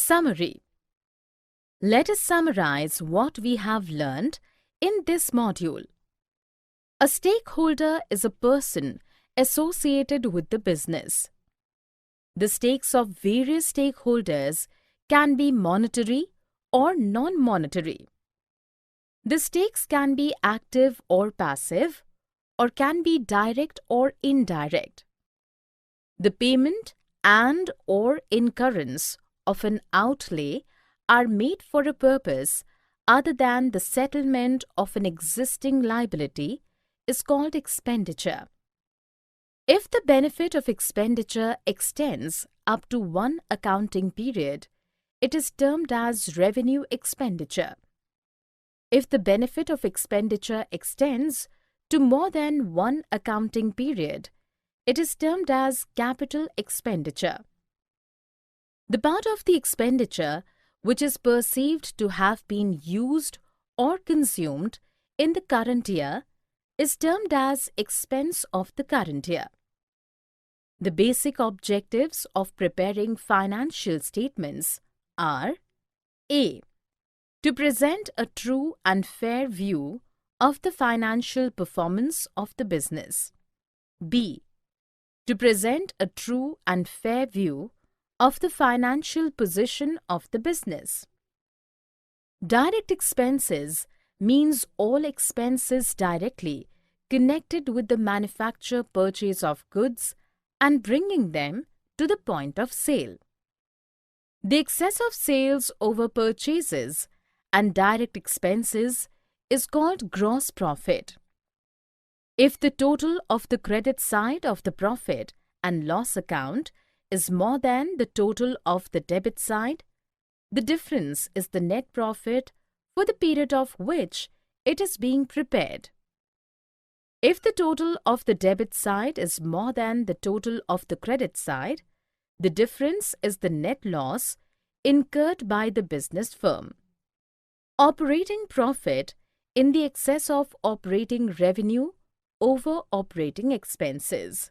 Summary. Let us summarize what we have learned in this module. A stakeholder is a person associated with the business. The stakes of various stakeholders can be monetary or non-monetary. The stakes can be active or passive, or can be direct or indirect. The payment and or incurrence of an outlay are made for a purpose other than the settlement of an existing liability is called expenditure. If the benefit of expenditure extends up to one accounting period, it is termed as revenue expenditure. If the benefit of expenditure extends to more than one accounting period, it is termed as capital expenditure. The part of the expenditure which is perceived to have been used or consumed in the current year is termed as expense of the current year. The basic objectives of preparing financial statements are: A. To present a true and fair view of the financial performance of the business. B. To present a true and fair view of the financial position of the business. Direct expenses means all expenses directly connected with the manufacture purchase of goods and bringing them to the point of sale. The excess of sales over purchases and direct expenses is called gross profit. If the total of the credit side of the profit and loss account is more than the total of the debit side, the difference is the net profit for the period of which it is being prepared. If the total of the debit side is more than the total of the credit side, the difference is the net loss incurred by the business firm. Operating profit in the excess of operating revenue over operating expenses.